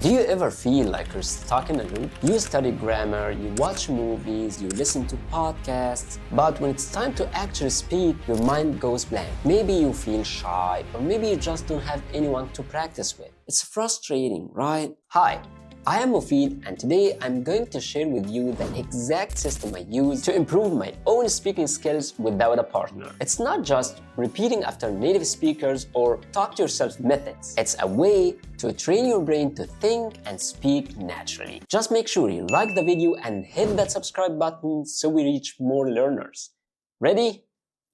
Do you ever feel like you're stuck in a loop? You study grammar, you watch movies, you listen to podcasts, but when it's time to actually speak, your mind goes blank. Maybe you feel shy, or maybe you just don't have anyone to practice with. It's frustrating, right? Hi, I am Mufid, and today I'm going to share with you the exact system I use to improve my own speaking skills without a partner. It's not just repeating after native speakers or talk to yourself methods. It's a way to train your brain to think and speak naturally. Just make sure you like the video and hit that subscribe button so we reach more learners. Ready?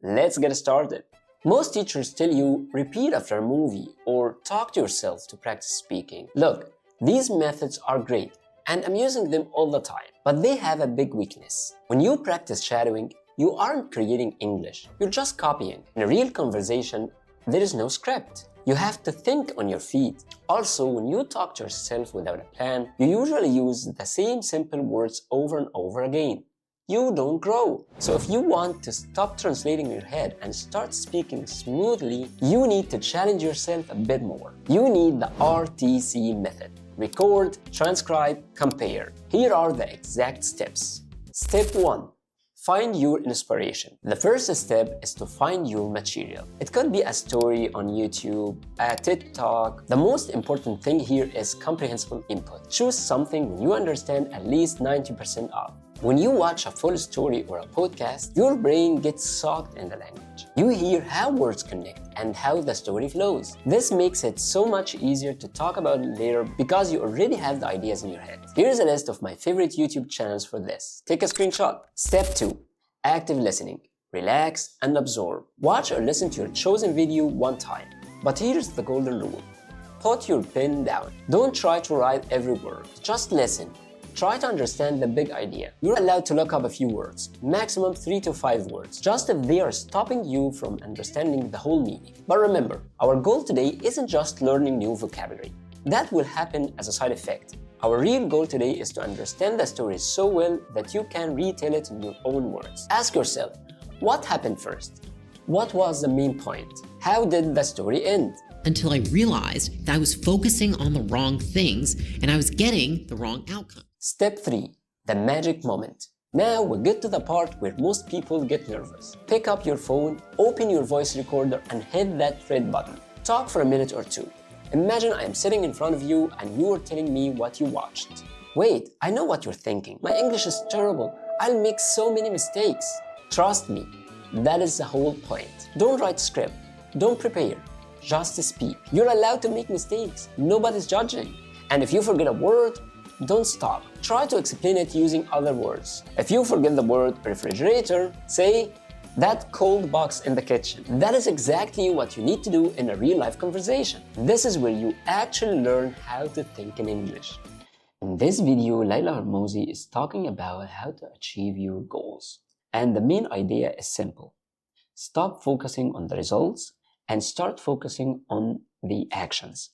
Let's get started. Most teachers tell you repeat after a movie or talk to yourself to practice speaking. Look, these methods are great, and I'm using them all the time, but they have a big weakness. When you practice shadowing, you aren't creating English, you're just copying. In a real conversation, there is no script. You have to think on your feet. Also, when you talk to yourself without a plan, you usually use the same simple words over and over again. You don't grow. So if you want to stop translating in your head and start speaking smoothly, you need to challenge yourself a bit more. You need the RTC method. Record, transcribe, compare. Here are the exact steps. Step 1. Find your inspiration. The first step is to find your material. It could be a story on YouTube, a TED Talk. The most important thing here is comprehensible input. Choose something you understand at least 90% of. When you watch a full story or a podcast, your brain gets soaked in the language. You hear how words connect and how the story flows. This makes it so much easier to talk about it later because you already have the ideas in your head. Here's a list of my favorite YouTube channels for this. Take a screenshot. Step 2. Active listening. Relax and absorb. Watch or listen to your chosen video one time. But here's the golden rule. Put your pen down. Don't try to write every word. Just listen. Try to understand the big idea. You're allowed to look up a few words, maximum 3 to 5 words, just if they are stopping you from understanding the whole meaning. But remember, our goal today isn't just learning new vocabulary. That will happen as a side effect. Our real goal today is to understand the story so well that you can retell it in your own words. Ask yourself, what happened first? What was the main point? How did the story end? Until I realized that I was focusing on the wrong things and I was getting the wrong outcome. Step 3. The magic moment. Now we get to the part where most people get nervous. Pick up your phone, open your voice recorder and hit that red button. Talk for a minute or two. Imagine I am sitting in front of you and you are telling me what you watched. Wait, I know what you're thinking. My English is terrible. I'll make so many mistakes. Trust me, that is the whole point. Don't write script. Don't prepare. Just speak. You're allowed to make mistakes. Nobody's judging. And if you forget a word, don't stop. Try to explain it using other words. If you forget the word refrigerator, say, that cold box in the kitchen. That is exactly what you need to do in a real-life conversation. This is where you actually learn how to think in English. In this video, Laila Hormozi is talking about how to achieve your goals. And the main idea is simple. Stop focusing on the results and start focusing on the actions.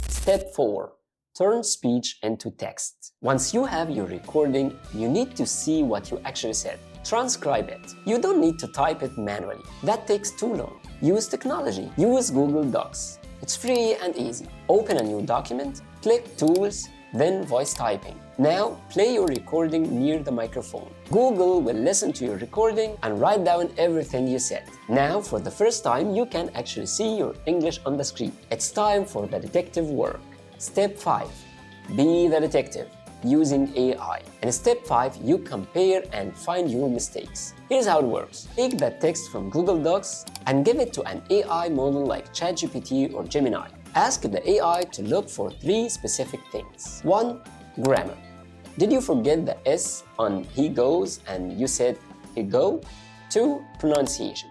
Step 4. Turn speech into text. Once you have your recording, you need to see what you actually said. Transcribe it. You don't need to type it manually. That takes too long. Use technology. Use Google Docs. It's free and easy. Open a new document, click Tools, then Voice Typing. Now, play your recording near the microphone. Google will listen to your recording and write down everything you said. Now, for the first time, you can actually see your English on the screen. It's time for the detective work. Step 5. Be the detective using AI. In step 5, you compare and find your mistakes. Here's how it works. Take the text from Google Docs and give it to an AI model like ChatGPT or Gemini. Ask the AI to look for 3 specific things. 1. Grammar. Did you forget the S on he goes and you said he go? 2. Pronunciation.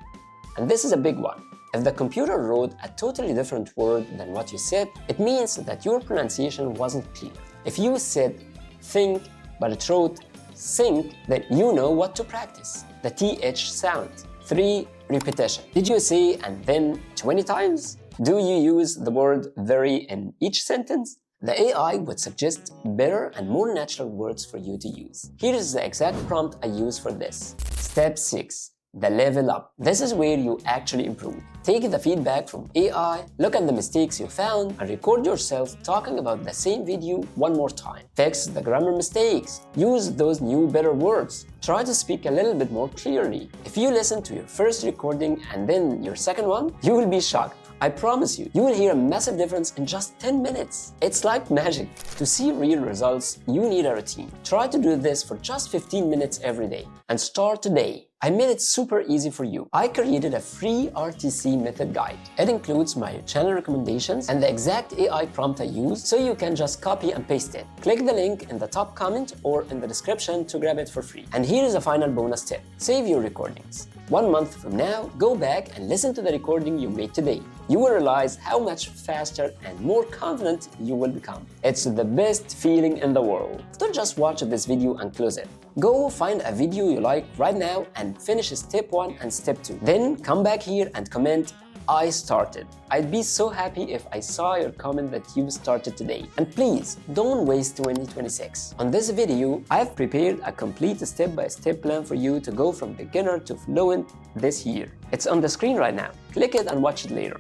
And this is a big one. If the computer wrote a totally different word than what you said, it means that your pronunciation wasn't clear. If you said think, but it wrote think, then you know what to practice. The TH sound. 3. Repetition. Did you say and then 20 times? Do you use the word very in each sentence? The AI would suggest better and more natural words for you to use. Here is the exact prompt I use for this. Step 6. the level up. This is where you actually improve. Take the feedback from AI, look at the mistakes you found, and record yourself talking about the same video one more time. Fix the grammar mistakes. Use those new better words. Try to speak a little bit more clearly. If you listen to your first recording and then your second one, you will be shocked. I promise you, you will hear a massive difference in just 10 minutes. It's like magic. To see real results, you need a routine. Try to do this for just 15 minutes every day. And start today. I made it super easy for you. I created a free RTC Method guide. It includes my channel recommendations and the exact AI prompt I use, so you can just copy and paste it. Click the link in the top comment or in the description to grab it for free. And here is a final bonus tip. Save your recordings. 1 month from now, go back and listen to the recording you made today. You will realize how much faster and more confident you will become. It's the best feeling in the world. Don't just watch this video and close it. Go find a video you like right now and finish step 1 and step 2. Then come back here and comment, I started. I'd be so happy if I saw your comment that you started today. And please, don't waste 2026. On this video, I've prepared a complete step-by-step plan for you to go from beginner to fluent this year. It's on the screen right now. Click it and watch it later.